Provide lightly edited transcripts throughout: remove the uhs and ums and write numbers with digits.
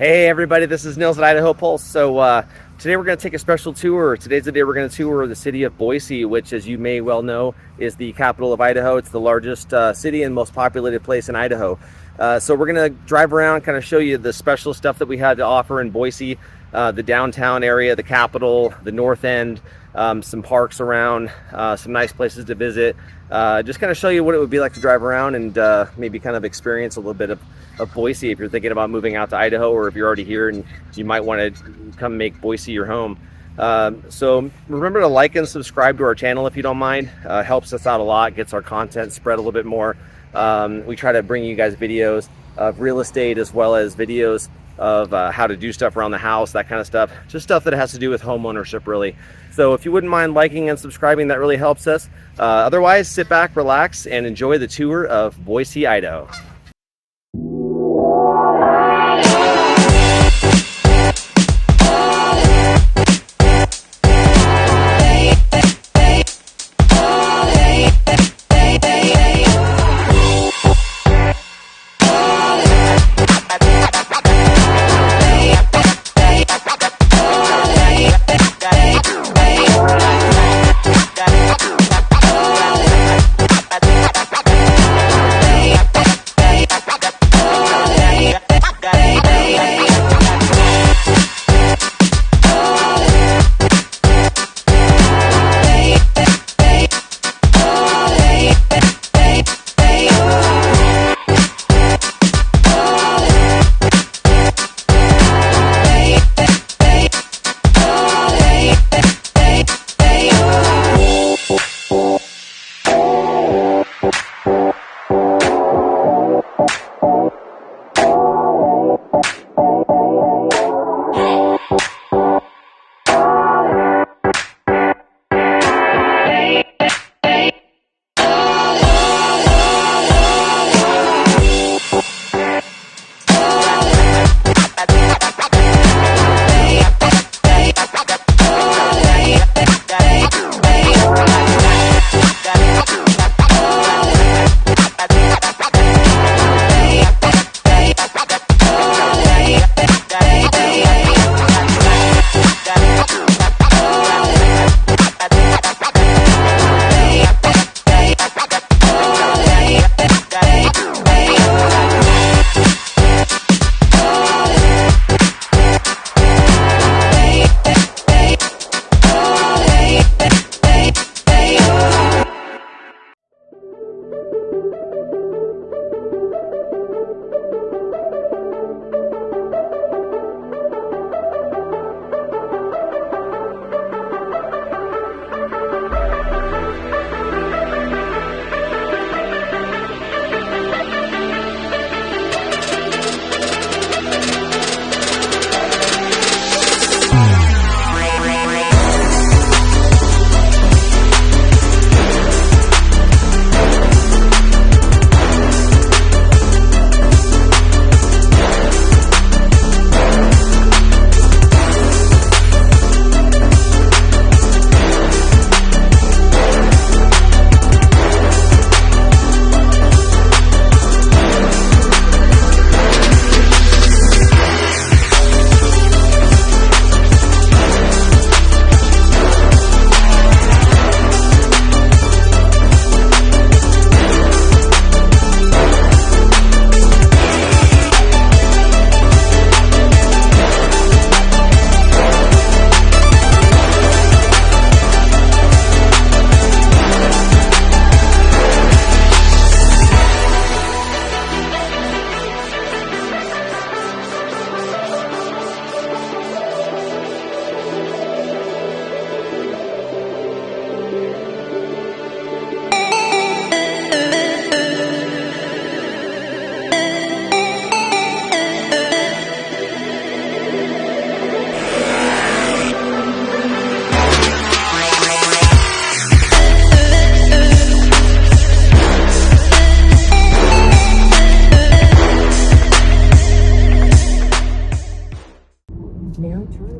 Hey everybody, this is Nils at Idaho Pulse. So today we're going to take a special tour. Today's the day we're going to tour the city of Boise, which, as you may well know, is the capital of Idaho. It's the largest city and most populated place in Idaho. So we're going to drive around, kind of show you the special stuff that we had to offer in Boise, the downtown area, the capital, the north end, some parks around, some nice places to visit. Just kind of show you what it would be like to drive around and maybe kind of experience a little bit of Boise if you're thinking about moving out to Idaho, or if you're already here and you might want to come make Boise your home. So remember to like and subscribe to our channel if you don't mind. Helps us out a lot, gets our content spread a little bit more. We try to bring you guys videos of real estate as well as videos of how to do stuff around the house, that kind of stuff. Just stuff that has to do with home ownership, really. So if you wouldn't mind liking and subscribing, that really helps us. Otherwise, sit back, relax, and enjoy the tour of Boise, Idaho.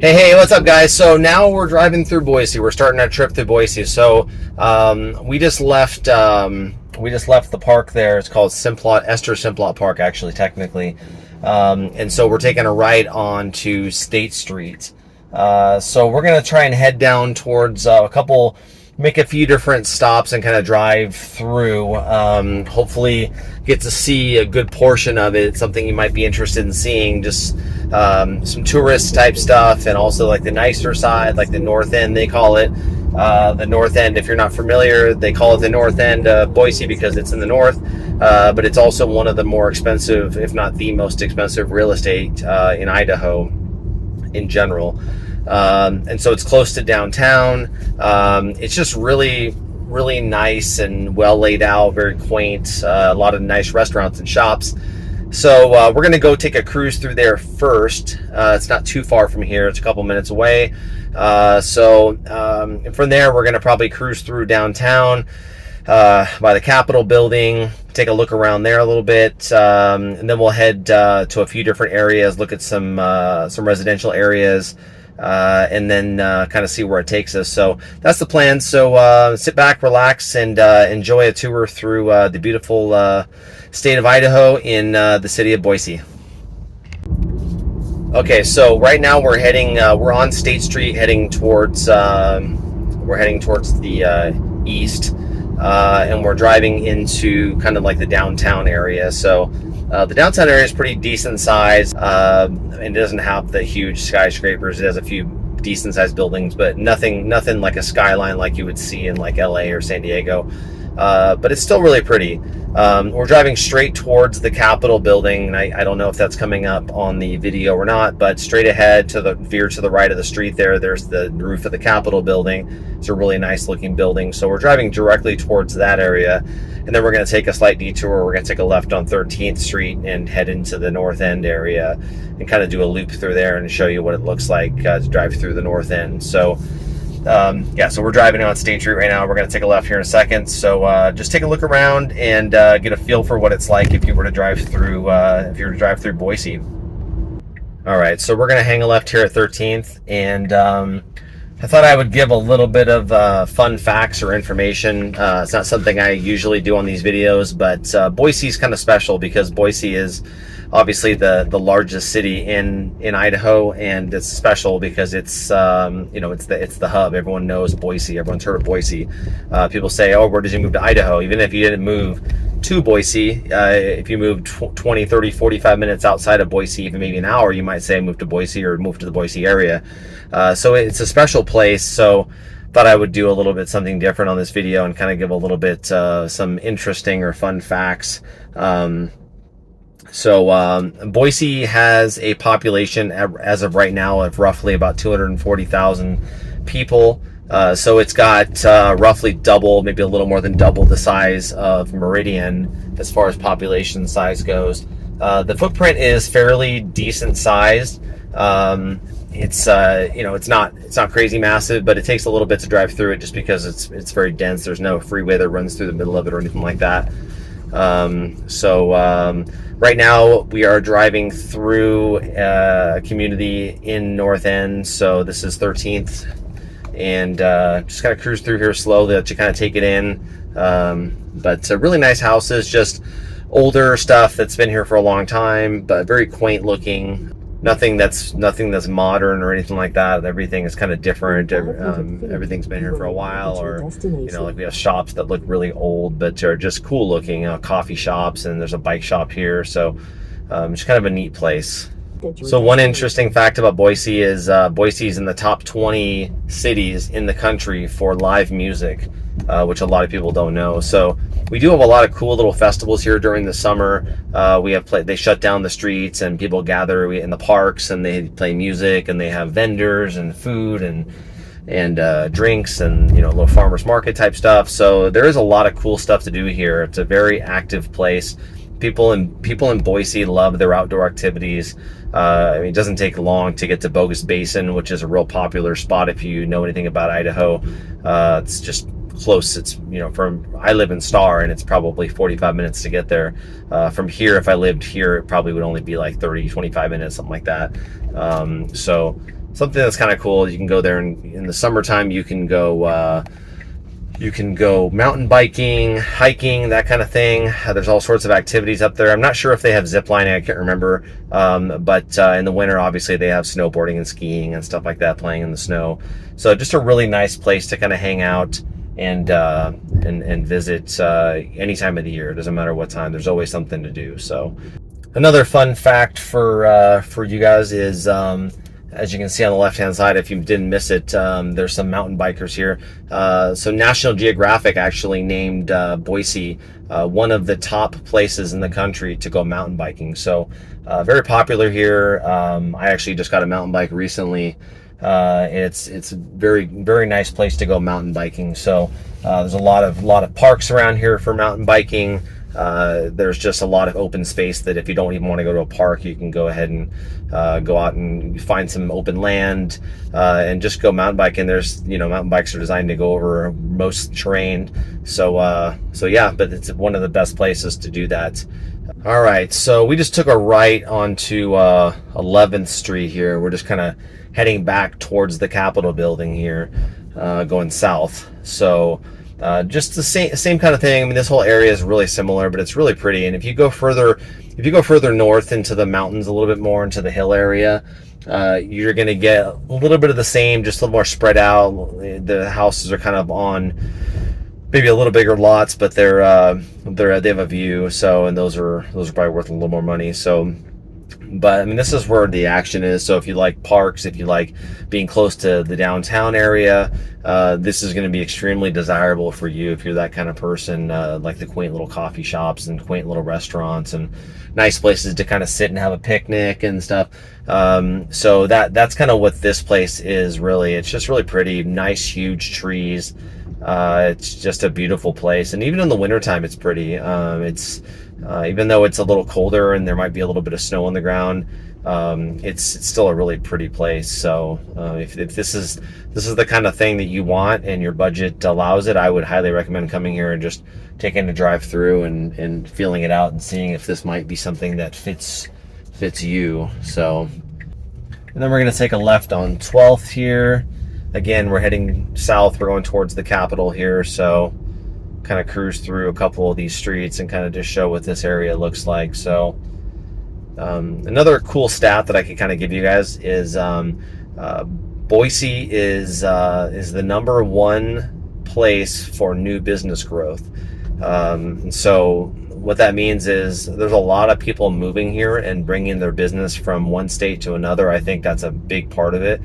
Hey, what's up, guys? So now we're driving through Boise. We're starting our trip through Boise. So we just left the park there. It's called Esther Simplot Park, actually, technically. And so we're taking a right on to State Street. So we're going to try and head down towards make a few different stops and kind of drive through. Hopefully get to see a good portion of it, something you might be interested in seeing, just some tourist type stuff, and also like the nicer side, like the North End, they call it. The North End, if you're not familiar, they call it the North End of Boise because it's in the north, but it's also one of the more expensive, if not the most expensive real estate in Idaho in general. And so it's close to downtown. It's just really nice and well laid out, very quaint, a lot of nice restaurants and shops. So we're going to go take a cruise through there first. It's not too far from here. It's a couple minutes away. So from there, we're going to probably cruise through downtown by the Capitol building, take a look around there a little bit, and then we'll head to a few different areas, look at some residential areas, and then kind of see where it takes us. So that's the plan. So sit back, relax, and enjoy a tour through the beautiful state of Idaho in the city of Boise. Okay, so right now we're on State Street, heading towards the east, and we're driving into kind of like the downtown area. So the downtown area is pretty decent size, and it doesn't have the huge skyscrapers. It has a few decent sized buildings, but nothing like a skyline like you would see in like LA or San Diego. But it's still really pretty. We're driving straight towards the Capitol building, and I don't know if that's coming up on the video or not, but straight ahead veer to the right of the street there's the roof of the Capitol building. It's a really nice looking building. So we're driving directly towards that area, and then we're going to take a slight detour. We're going to take a left on 13th Street and head into the North End area and kind of do a loop through there and show you what it looks like to drive through the North End. So so we're driving on State Street right now. We're going to take a left here in a second. So just take a look around and get a feel for what it's like if you were to drive through Boise. All right, so we're going to hang a left here at 13th, and I thought I would give a little bit of fun facts or information. It's not something I usually do on these videos, but Boise is kind of special because Boise is obviously the largest city in Idaho, and it's special because it's it's the hub. Everyone knows Boise. Everyone's heard of Boise. People say, oh, where did you move to Idaho? Even if you didn't move to Boise, if you moved 20, 30, 45 minutes outside of Boise, even maybe an hour, you might say move to Boise or move to the Boise area. So it's a special place. So thought I would do a little bit something different on this video and kind of give a little bit some interesting or fun facts. Boise has a population as of right now of roughly about 240,000 people. So it's got roughly double, maybe a little more than double the size of Meridian as far as population size goes. The footprint is fairly decent sized. It's not crazy massive, but it takes a little bit to drive through it just because it's very dense. There's no freeway that runs through the middle of it or anything like that. Right now we are driving through a community in North End. So this is 13th, and just kind of cruise through here slowly to kind of take it in. But really nice houses, just older stuff that's been here for a long time, but very quaint looking. Nothing that's modern or anything like that. Everything is kind of different. Everything's been here for a while, or like we have shops that look really old but are just cool looking. Coffee shops, and there's a bike shop here. So it's kind of a neat place. So one interesting fact about Boise is Boise is in the top 20 cities in the country for live music, which a lot of people don't know. So we do have a lot of cool little festivals here during the summer. They shut down the streets and people gather in the parks, and they play music, and they have vendors and food and drinks and little farmers market type stuff. So there is a lot of cool stuff to do here. It's a very active place. People in Boise love their outdoor activities. It doesn't take long to get to Bogus Basin, which is a real popular spot if you know anything about Idaho. It's just close. It's I live in Star, and it's probably 45 minutes to get there. From here, if I lived here, it probably would only be like 30-25 minutes, something like that. So something that's kind of cool. You can go there in the summertime. You can go You can go mountain biking, hiking, that kind of thing. There's all sorts of activities up there. I'm not sure if they have zip lining, I can't remember. But in the winter, obviously, they have snowboarding and skiing and stuff like that, playing in the snow. So just a really nice place to kind of hang out and visit any time of the year. It doesn't matter what time. There's always something to do. So another fun fact for you guys is, as you can see on the left-hand side, if you didn't miss it, there's some mountain bikers here. So National Geographic actually named Boise one of the top places in the country to go mountain biking. So very popular here. I actually just got a mountain bike recently. It's a very, very nice place to go mountain biking. So there's a lot of parks around here for mountain biking. There's just a lot of open space that if you don't even want to go to a park, you can go ahead and go out and find some open land and just go mountain biking. There's, mountain bikes are designed to go over most terrain. So yeah, but it's one of the best places to do that. All right, so we just took a right onto 11th Street here. We're just kind of heading back towards the Capitol building here, going south. So just the same kind of thing. I mean, this whole area is really similar, but it's really pretty. And if you go further north into the mountains, a little bit more into the hill area, you're going to get a little bit of the same, just a little more spread out. The houses are kind of on maybe a little bigger lots, but they have a view. So, and those are probably worth a little more money. So, but I mean, this is where the action is. So if you like parks, if you like being close to the downtown area, this is going to be extremely desirable for you if you're that kind of person, like the quaint little coffee shops and quaint little restaurants and nice places to kind of sit and have a picnic and stuff. So that's kind of what this place is really. It's just really pretty, nice, huge trees. It's just a beautiful place. And even in the wintertime, it's pretty. Even though it's a little colder and there might be a little bit of snow on the ground, it's still a really pretty place. So if this is the kind of thing that you want and your budget allows it, I would highly recommend coming here and just taking a drive through and feeling it out and seeing if this might be something that fits you. So, and then we're going to take a left on 12th here. Again, we're heading south. We're going towards the Capitol here. So kind of cruise through a couple of these streets and kind of just show what this area looks like. So another cool stat that I could kind of give you guys is Boise is the number one place for new business growth. And so what that means is there's a lot of people moving here and bringing their business from one state to another. I think that's a big part of it.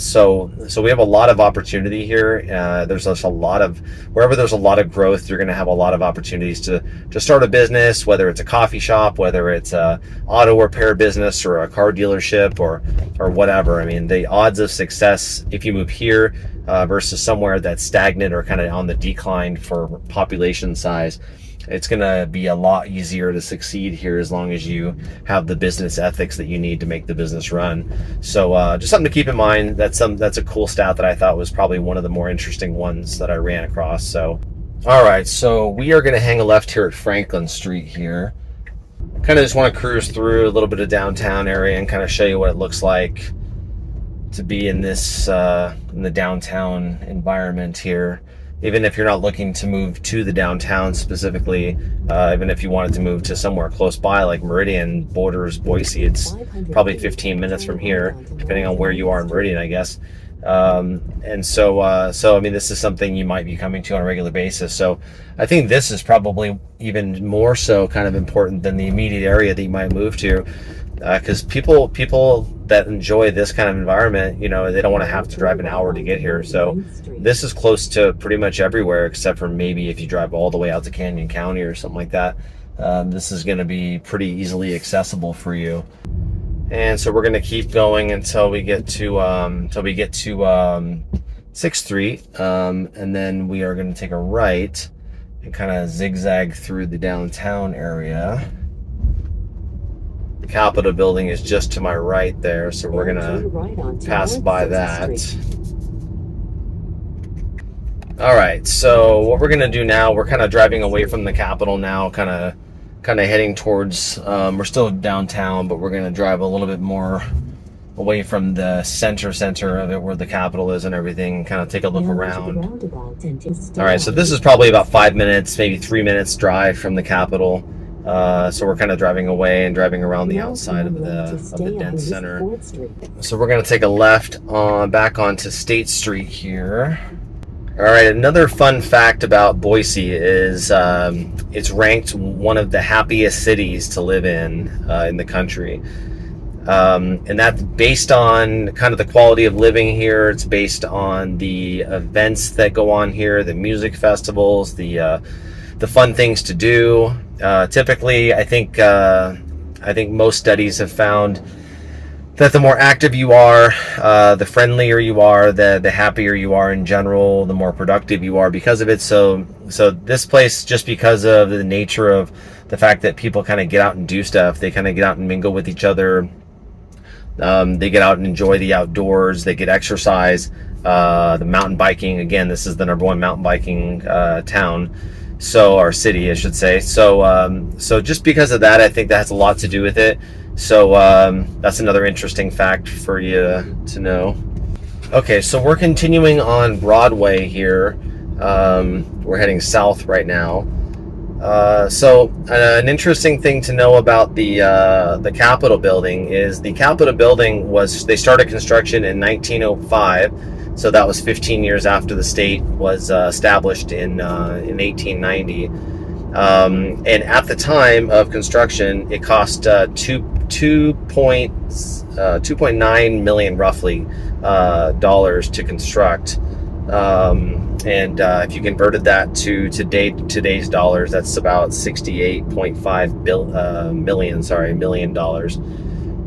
So we have a lot of opportunity here. There's just wherever there's a lot of growth, you're going to have a lot of opportunities to start a business, whether it's a coffee shop, whether it's a auto repair business or a car dealership or whatever. I mean, the odds of success if you move here versus somewhere that's stagnant or kind of on the decline for population size, it's going to be a lot easier to succeed here as long as you have the business ethics that you need to make the business run. So just something to keep in mind. That's a cool stat that I thought was probably one of the more interesting ones that I ran across. So, all right, so we are going to hang a left here at Franklin Street here. Kind of just want to cruise through a little bit of downtown area and kind of show you what it looks like to be in this in the downtown environment here. Even if you're not looking to move to the downtown specifically, even if you wanted to move to somewhere close by, like Meridian borders Boise, it's probably 15 minutes from here, depending on where you are in Meridian, I guess. And so I mean, this is something you might be coming to on a regular basis. So I think this is probably even more so kind of important than the immediate area that you might move to. Because people that enjoy this kind of environment, they don't want to have to drive an hour to get here. So this is close to pretty much everywhere, except for maybe if you drive all the way out to Canyon County or something like that. This is going to be pretty easily accessible for you. And so we're going to keep going until we get to 6th Street, and then we are going to take a right and kind of zigzag through the downtown area. The Capitol building is just to my right there, so we're gonna pass by that. All right, so what we're gonna do now, we're kind of driving away from the Capitol now, kind of heading towards, we're still downtown, but we're gonna drive a little bit more away from the center of it where the Capitol is and everything, kind of take a look around. All right, so this is probably about 5 minutes, maybe 3 minutes drive from the Capitol. So we're kind of driving away and driving around the outside of the dense center. So we're going to take a left on back onto State Street here. All right, another fun fact about Boise is it's ranked one of the happiest cities to live in the country. And that's based on kind of the quality of living here. It's based on the events that go on here, the music festivals, the fun things to do. Typically, I think most studies have found that the more active you are, the friendlier you are, the happier you are in general, the more productive you are because of it. So this place, just because of the nature of the fact that people kind of get out and do stuff, they kind of get out and mingle with each other. They get out and enjoy the outdoors. They get exercise. The mountain biking, again, this is the #1 mountain biking town, or city, I should say. So just because of that, I think that has a lot to do with it. So that's another interesting fact for you to know. Okay, so we're continuing on Broadway here. We're heading south right now. So an interesting thing to know about the Capitol building is the Capitol building they started construction in 1905, so that was 15 years after the state was established in 1890. And at the time of construction, it cost 2.9 million roughly dollars to construct. And if you converted that to today's dollars, that's about $68.5 million dollars.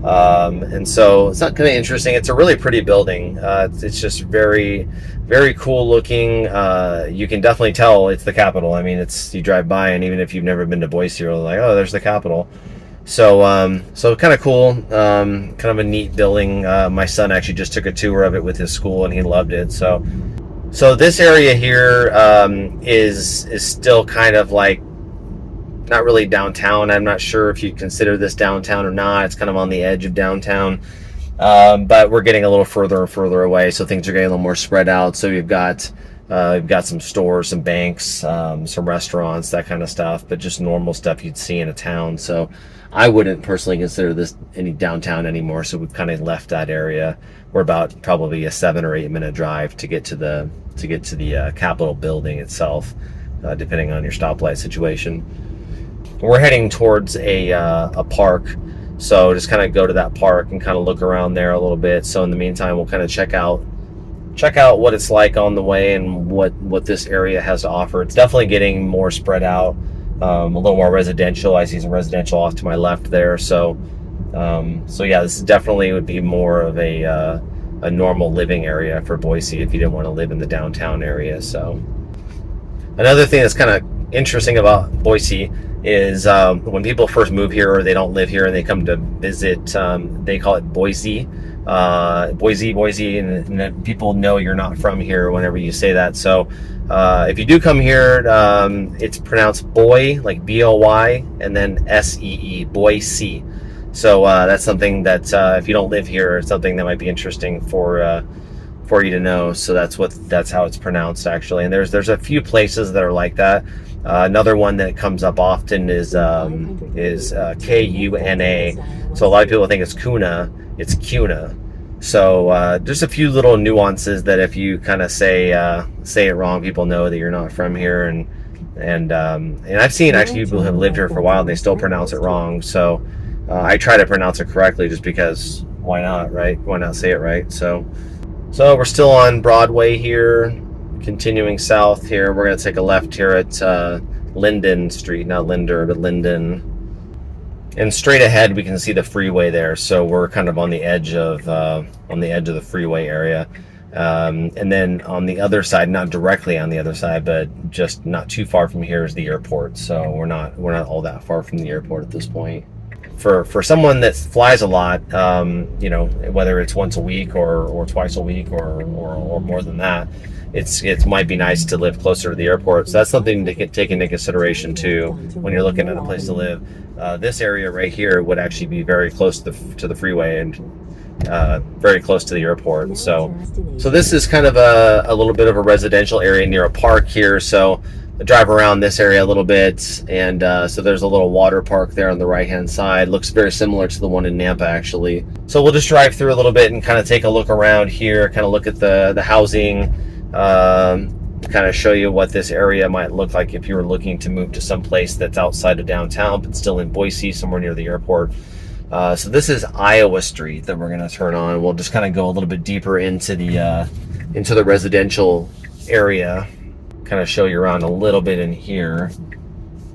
And so it's not kind of interesting. It's a really pretty building. It's just very, very cool looking. You can definitely tell it's the Capitol. I mean, you drive by, and even if you've never been to Boise, you're like, oh, there's the Capitol. So kind of cool. Kind of a neat building. My son actually just took a tour of it with his school, and he loved it. So this area here is still kind of like not really downtown. I'm not sure if you consider this downtown or not. It's kind of on the edge of downtown, but we're getting a little further and further away, so things are getting a little more spread out. So we've got some stores, some banks, some restaurants, that kind of stuff, but just normal stuff you'd see in a town. So I wouldn't personally consider this any downtown anymore. So we've kind of left that area. We're about probably a 7 or 8 minute drive to get to the Capitol building itself, depending on your stoplight situation. We're heading towards a park, so just kind of go to that park and kind of look around there a little bit. So in the meantime, we'll kind of check out what it's like on the way and what this area has to offer. It's definitely getting more spread out, a little more residential. I see some residential off to my left there. So yeah, this definitely would be more of a normal living area for Boise if you didn't want to live in the downtown area. So another thing that's kind of interesting about Boise is when people first move here or they don't live here and they come to visit, they call it Boise. Boise, and people know you're not from here whenever you say that. So if you do come here, it's pronounced Boy, like B-O-Y, and then S-E-E, Boise. So that's something that if you don't live here, it's something that might be interesting for you to know. So that's how it's pronounced, actually. And there's a few places that are like that. Another one that comes up often is K-U-N-A. So a lot of people think it's Kuna. It's Kuna. So there's a few little nuances that if you kind of say it wrong, people know that you're not from here. And I've seen actually people who have lived here for a while and they still pronounce it wrong. So I try to pronounce it correctly just because why not, right? Why not say it right? So we're still on Broadway here, continuing south here. We're going to take a left here at Linden Street, not Linder, but Linden. And straight ahead, we can see the freeway there. So we're kind of on the edge of the freeway area. And then on the other side, not directly on the other side, but just not too far from here is the airport. So we're not all that far from the airport at this point. For someone that flies a lot, whether it's once a week or twice a week or more than that, it might be nice to live closer to the airport. So that's something to take into consideration too when you're looking at a place to live. This area right here would actually be very close to the freeway, and very close to the airport. So this is kind of a little bit of a residential area near a park here. So I drive around this area a little bit, and so there's a little water park there on the right hand side. Looks very similar to the one in Nampa, actually. So we'll just drive through a little bit and kind of take a look around here, kind of look at the housing, kind of show you what this area might look like if you were looking to move to some place that's outside of downtown but still in Boise, somewhere near the airport. So this is Iowa Street that we're going to turn on. We'll just kind of go a little bit deeper into the residential area, kind of show you around a little bit in here.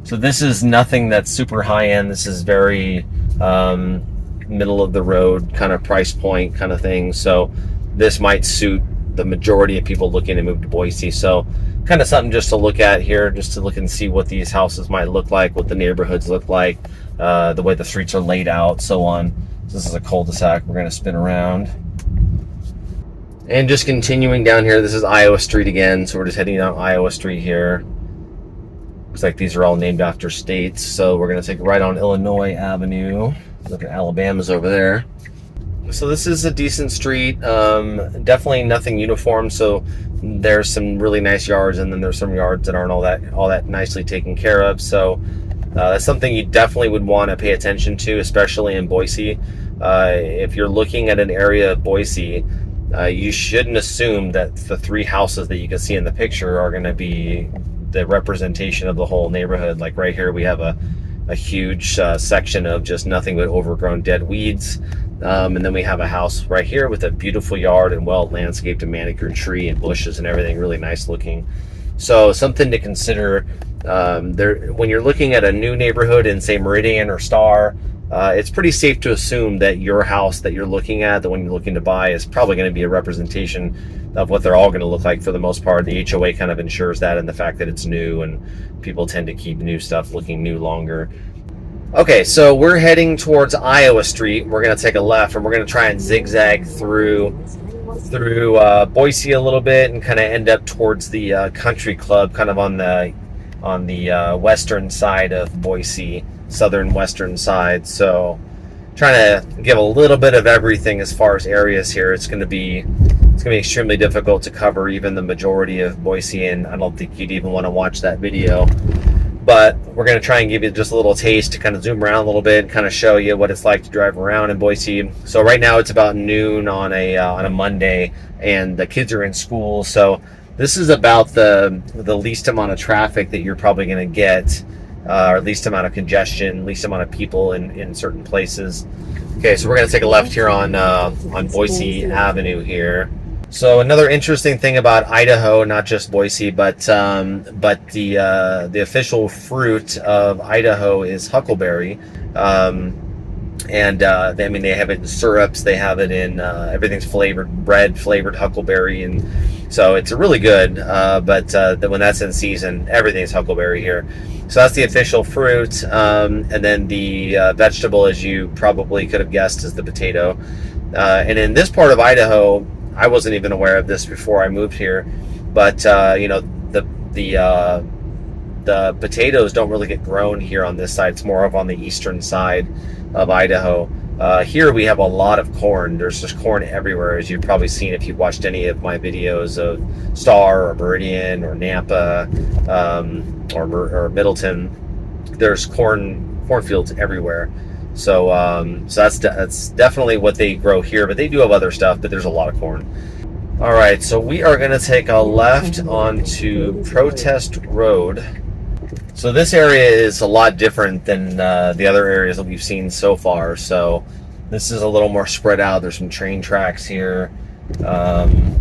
So this is nothing that's super high end. This is very middle of the road kind of price point kind of thing. So this might suit the majority of people looking to move to Boise. So kind of something just to look at here, just to look and see what these houses might look like, what the neighborhoods look like, the way the streets are laid out, so on. So this is a cul-de-sac. We're going to spin around. And just continuing down here, this is Iowa Street again. So we're just heading down Iowa Street here. Looks like these are all named after states. So we're going to take a right on Illinois Avenue. Look at Alabama's over there. So this is a decent street. Definitely nothing uniform. So there's some really nice yards, and then there's some yards that aren't all that nicely taken care of. So that's something you definitely would want to pay attention to, especially in Boise. If you're looking at an area of Boise, you shouldn't assume that the 3 houses that you can see in the picture are going to be the representation of the whole neighborhood. Like right here, we have a huge section of just nothing but overgrown dead weeds. And then we have a house right here with a beautiful yard and well landscaped and manicured tree and bushes and everything, really nice looking. So something to consider when you're looking at a new neighborhood in, say, Meridian or Star. It's pretty safe to assume that your house that you're looking at, the one you're looking to buy, is probably going to be a representation of what they're all going to look like for the most part. The HOA kind of ensures that, and the fact that it's new, and people tend to keep new stuff looking new longer. Okay, so we're heading towards Iowa Street. We're going to take a left, and we're going to try and zigzag through Boise a little bit, and kind of end up towards the country club, kind of on the western side of Boise, southern western side. So trying to give a little bit of everything as far as areas here. It's going to be extremely difficult to cover even the majority of Boise, and I don't think you'd even want to watch that video. But we're going to try and give you just a little taste to kind of zoom around a little bit and kind of show you what it's like to drive around in Boise. So right now it's about noon on a Monday, and the kids are in school. So this is about the least amount of traffic that you're probably going to get, or least amount of congestion, least amount of people in certain places. Okay, so we're going to take a left here on Boise Avenue here. So another interesting thing about Idaho, not just Boise, but the official fruit of Idaho is huckleberry, and they have it in syrups. They have it in everything's flavored, bread flavored huckleberry, and so it's really good. But when that's in season, everything's huckleberry here. So that's the official fruit, and then the vegetable, as you probably could have guessed, is the potato. And in this part of Idaho, I wasn't even aware of this before I moved here, but the potatoes don't really get grown here on this side. It's more of on the eastern side of Idaho. Here we have a lot of corn. There's just corn everywhere, as you've probably seen if you've watched any of my videos of Star or Meridian or Nampa or Middleton. There's cornfields everywhere. So that's definitely what they grow here, but they do have other stuff, but there's a lot of corn. All right, so we are going to take a left onto Protest Road. So this area is a lot different than the other areas that we've seen so far. So this is a little more spread out. There's some train tracks here. Trying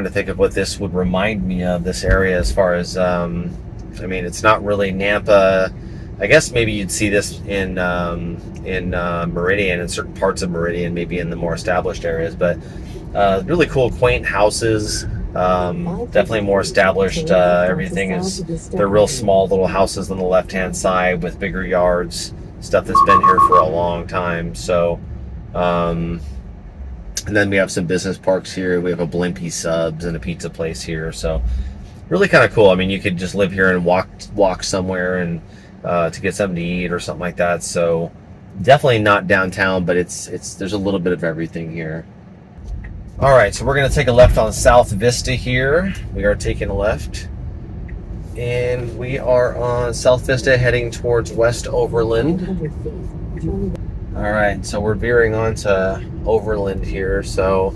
to think of what this would remind me of, this area, as far as it's not really Nampa. I guess maybe you'd see this in Meridian, in certain parts of Meridian, maybe in the more established areas. But really cool, quaint houses. Definitely more established. Everything they're real small little houses on the left-hand side with bigger yards. Stuff that's been here for a long time. So, and then we have some business parks here. We have a Blimpie Subs and a pizza place here. So, really kind of cool. I mean, you could just live here and walk somewhere and to get something to eat or something like that. So Definitely not downtown, but there's a little bit of everything here. All right, so we're going to take a left on South Vista here. We are taking a left. And we are on South Vista heading towards West Overland. All right, so we're veering onto Overland here. So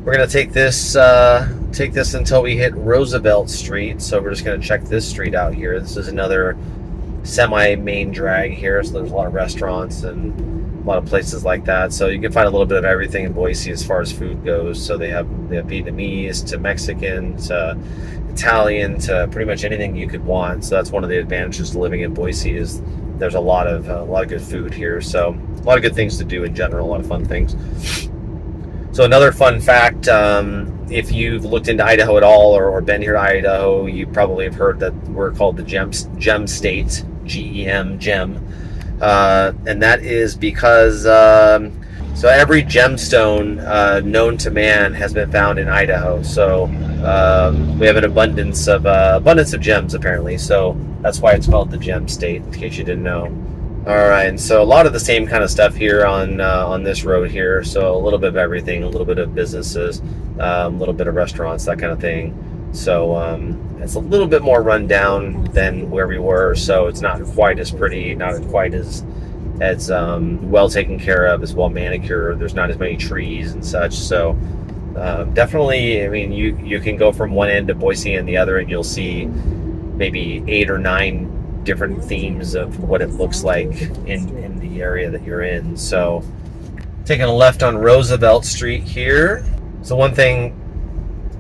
we're going to take this until we hit Roosevelt Street. So we're just going to check this street out here. This is another semi-main drag here. So there's a lot of restaurants and a lot of places like that, so you can find a little bit of everything in Boise as far as food goes. So they have Vietnamese to Mexican to Italian to pretty much anything you could want. So that's one of the advantages of living in Boise, is there's a lot of good food here. So a lot of good things to do in general, a lot of fun things. So another fun fact, if you've looked into Idaho at all or been here to Idaho, you probably have heard that we're called the Gem State, GEM, Gem. And that is because so every gemstone known to man has been found in Idaho. So we have an abundance of gems apparently. So that's why it's called the Gem State, in case you didn't know. All right, and so a lot of the same kind of stuff here on this road here. So a little bit of everything, a little bit of businesses, a little bit of restaurants, that kind of thing. So it's a little bit more run down than where we were, so it's not quite as pretty, not quite as well taken care of, as well manicured. There's not as many trees and such. So definitely, I mean, you can go from one end of Boise and the other, and you'll see maybe 8 or 9 different themes of what it looks like in the area that you're in. So taking a left on Roosevelt Street here. So one thing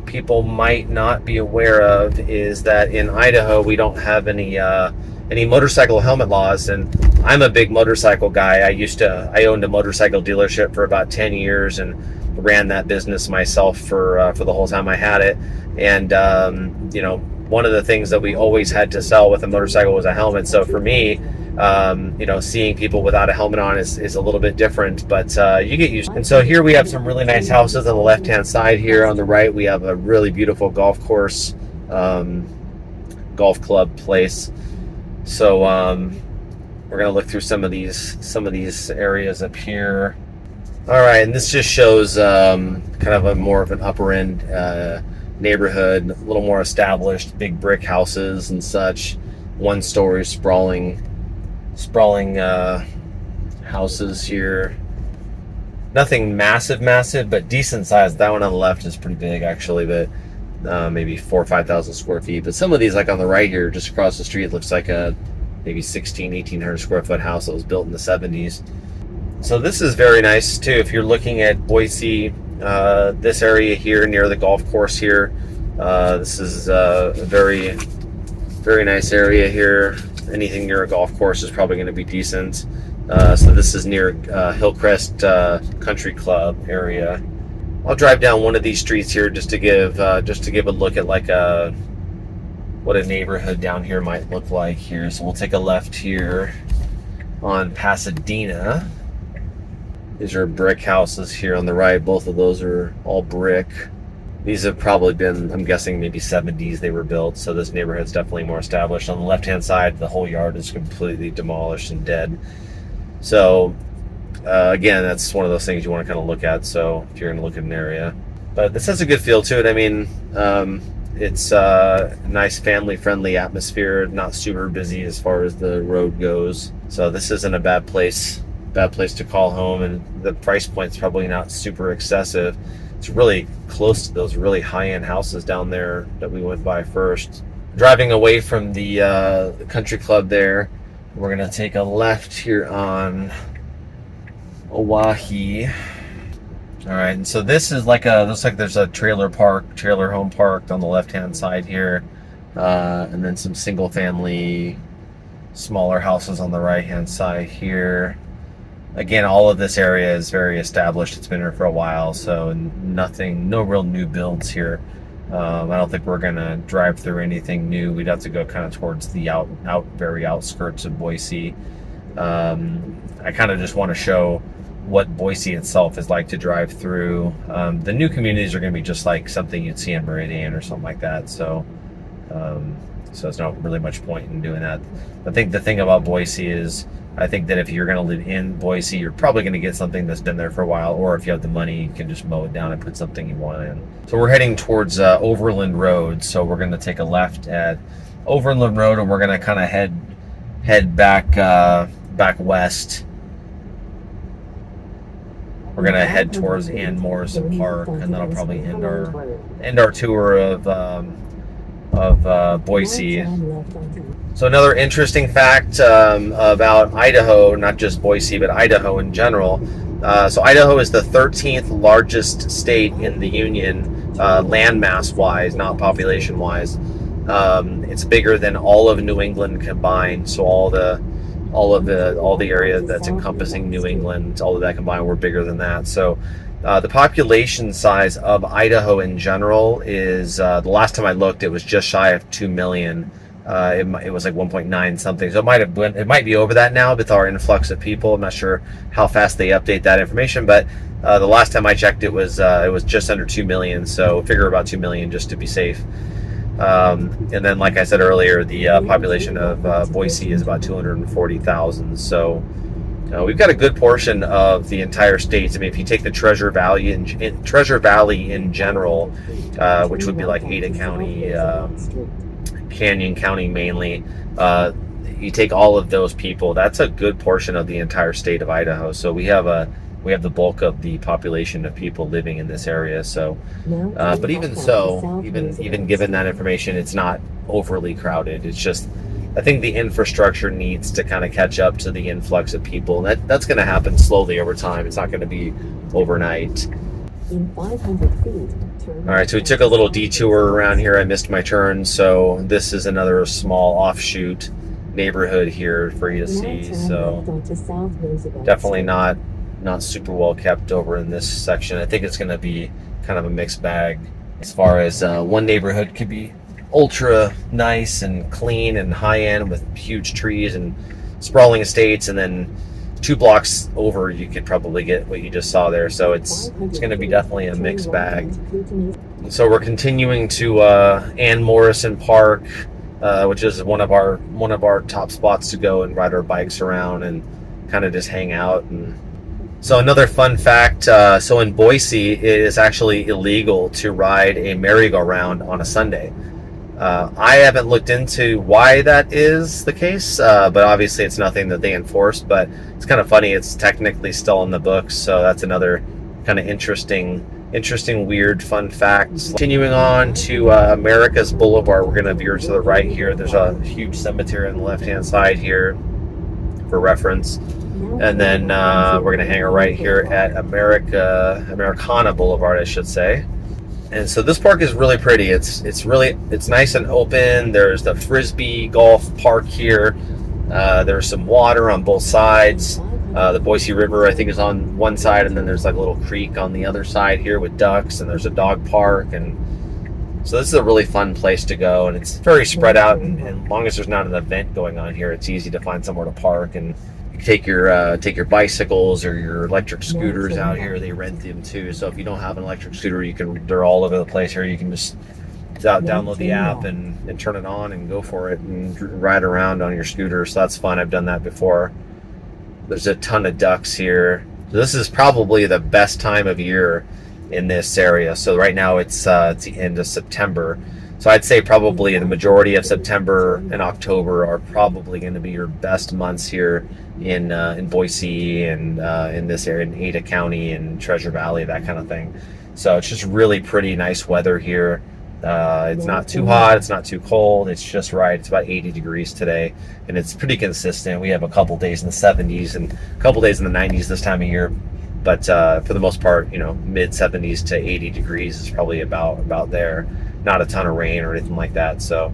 people might not be aware of is that in Idaho we don't have any motorcycle helmet laws, and I'm a big motorcycle guy. I owned a motorcycle dealership for about 10 years and ran that business myself for the whole time I had it. And you know, one of the things that we always had to sell with a motorcycle was a helmet. So for me, you know, seeing people without a helmet on is a little bit different, but you get used to it. And so here we have some really nice houses on the left-hand side. Here on the right, we have a really beautiful golf course, golf club place. So we're gonna look through some of these areas up here. All right, and this just shows kind of a more of an upper end neighborhood, a little more established, big brick houses and such, one-story sprawling houses here. Nothing massive, but decent size. That one on the left is pretty big actually, but maybe 4,000 or 5,000 square feet. But some of these, like on the right here, just across the street, looks like a maybe 1,800 square foot house that was built in the 70s. So this is very nice too. If you're looking at Boise, this area here near the golf course here, this is a very, very nice area here. Anything near a golf course is probably going to be decent. So this is near Hillcrest Country Club area. I'll drive down one of these streets here just to give a look at like what a neighborhood down here might look like here. So we'll take a left here on Pasadena. These are brick houses here on the right. Both of those are all brick. These have probably been, I'm guessing, maybe 70s they were built. So this neighborhood's definitely more established. On the left-hand side, the whole yard is completely demolished and dead. So again, that's one of those things you want to kind of look at. So if you're going to look at an area, but this has a good feel to it. I mean, it's a nice family-friendly atmosphere. Not super busy as far as the road goes. So this isn't a bad place to call home, and the price point's probably not super excessive. It's really close to those really high-end houses down there that we went by first. Driving away from the country club there, we're gonna take a left here on Oahe. All right, and so this is like looks like there's a trailer home parked on the left-hand side here, and then some single-family, smaller houses on the right-hand side here. Again, all of this area is very established. It's been here for a while, so no real new builds here. I don't think we're gonna drive through anything new. We'd have to go kind of towards the very outskirts of Boise. I kind of just want to show what Boise itself is like to drive through. The new communities are going to be just like something you'd see in Meridian or something like that. So there's not really much point in doing that. I think the thing about Boise is I think that if you're going to live in Boise, you're probably going to get something that's been there for a while, or if you have the money, you can just mow it down and put something you want in. So we're heading towards Overland Road, so we're going to take a left at Overland Road, and we're going to kind of head back west. We're going to head towards Morrison Park, and that'll probably end our tour of Boise. So another interesting fact about Idaho, not just Boise, but Idaho in general. So Idaho is the 13th largest state in the union, landmass-wise, not population-wise. It's bigger than all of New England combined. So all the area that's encompassing New England, all of that combined, we're bigger than that. So the population size of Idaho in general is, the last time I looked, it was just shy of 2 million. It was like 1.9 something. So it might be over that now with our influx of people. I'm not sure how fast they update that information, but the last time I checked, it was just under 2 million. So figure about 2 million just to be safe. And then, like I said earlier, the population of Boise is about 240,000. So we've got a good portion of the entire state. I mean, if you take the Treasure Valley in general, which would be like Ada County, Canyon County mainly, you take all of those people, that's a good portion of the entire state of Idaho. So we have the bulk of the population of people living in this area. So but even so, even given that information, it's not overly crowded. It's just, I think the infrastructure needs to kind of catch up to the influx of people, and that's going to happen slowly over time. It's not going to be overnight. In 500 feet, all right, so we took a little detour around here. I missed my turn, so this is another small offshoot neighborhood here for you to see. So definitely not super well kept over in this section. I think it's going to be kind of a mixed bag as far as one neighborhood could be ultra nice and clean and high end with huge trees and sprawling estates, and then 2 blocks over you could probably get what you just saw there. So it's going to be definitely a mixed bag. So we're continuing to Morrison Park, which is one of our top spots to go and ride our bikes around and kind of just hang out. And so another fun fact, so in Boise, it is actually illegal to ride a merry-go-round on a Sunday. I haven't looked into why that is the case, but obviously it's nothing that they enforce. But it's kind of funny, it's technically still in the books, so that's another kind of interesting, weird, fun fact. Continuing on to America's Boulevard, we're going to veer to the right here. There's a huge cemetery on the left-hand side here for reference. And then we're going to hang a right here at Americana Boulevard, I should say. And so this park is really pretty. It's nice and open. There's the Frisbee golf park here. There's some water on both sides. The Boise River, I think, is on one side, and then there's like a little creek on the other side here with ducks, and there's a dog park. And so this is a really fun place to go, and it's very spread out, and as long as there's not an event going on here, it's easy to find somewhere to park. And take your bicycles or your electric scooters out here. They rent them too. So if you don't have an electric scooter, they're all over the place here. You can just download the app and turn it on and go for it and ride around on your scooter. So that's fun. I've done that before. There's a ton of ducks here. So this is probably the best time of year in this area. So right now it's the end of September. So I'd say probably the majority of September and October are probably going to be your best months here in Boise and in this area, in Ada County and Treasure Valley, that kind of thing. So it's just really pretty nice weather here. It's not too hot, it's not too cold, it's just right. It's about 80 degrees today, and it's pretty consistent. We have a couple days in the 70s and a couple days in the 90s this time of year. But for the most part, mid 70s to 80 degrees is probably about there. Not a ton of rain or anything like that. So,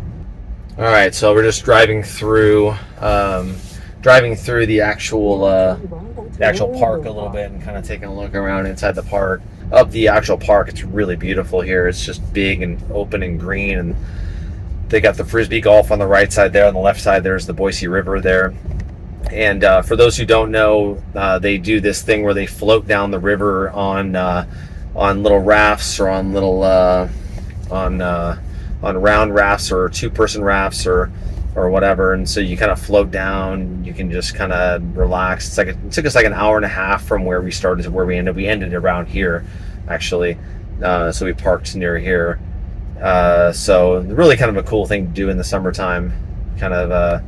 all right. So we're just driving through the actual park a little bit and kind of taking a look around inside the park. Up the actual park, it's really beautiful here. It's just big and open and green, and they got the Frisbee golf on the right side there. On the left side, there's the Boise River there. And for those who don't know, they do this thing where they float down the river on little rafts or on round rafts or 2-person rafts or or whatever, and so you kind of float down. You can just kind of relax. It's like it took us like an hour and a half from where we started to where we ended. We ended around here, actually. So we parked near here. So really kind of a cool thing to do in the summertime. Kind of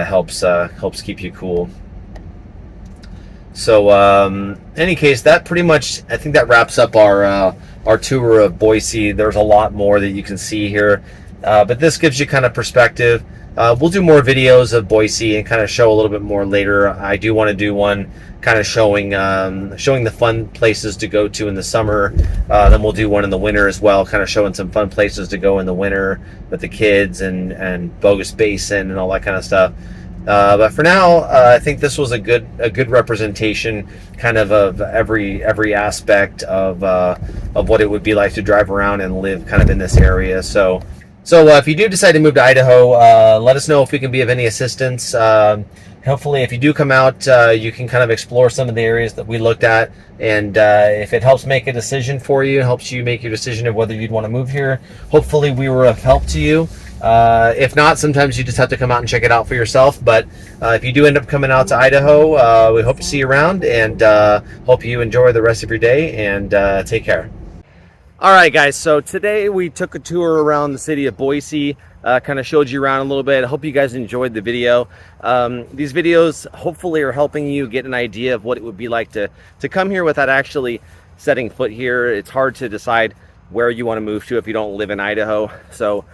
helps keep you cool. So any case, that pretty much, I think that wraps up our tour of Boise. There's a lot more that you can see here, but this gives you kind of perspective. We'll do more videos of Boise and kind of show a little bit more later. I do want to do one kind of showing the fun places to go to in the summer. Then we'll do one in the winter as well, kind of showing some fun places to go in the winter with the kids and Bogus Basin and all that kind of stuff. But for now, I think this was a good representation, kind of every aspect of what it would be like to drive around and live kind of in this area. So if you do decide to move to Idaho, let us know if we can be of any assistance. Hopefully, if you do come out, you can kind of explore some of the areas that we looked at, and if it helps make a decision for you, helps you make your decision of whether you'd want to move here, hopefully we were of help to you. If not, sometimes you just have to come out and check it out for yourself. But if you do end up coming out to Idaho, we hope to see you around, and hope you enjoy the rest of your day, and take care. All right, guys, so today we took a tour around the city of Boise, kind of showed you around a little bit. I hope you guys enjoyed the video. These videos hopefully are helping you get an idea of what it would be like to come here without actually setting foot here. It's hard to decide where you want to move to if you don't live in Idaho. So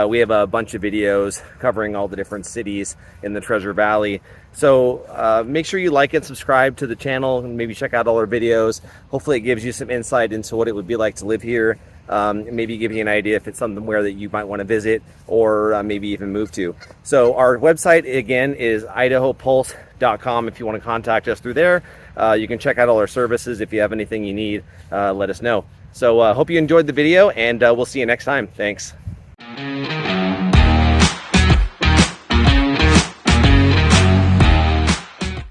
we have a bunch of videos covering all the different cities in the Treasure Valley. So make sure you like and subscribe to the channel, and maybe check out all our videos. Hopefully it gives you some insight into what it would be like to live here. Maybe give you an idea if it's somewhere that you might want to visit, or maybe even move to. So our website again is idahopulse.com. If you want to contact us through there, you can check out all our services. If you have anything you need, let us know. So hope you enjoyed the video, and we'll see you next time. Thanks.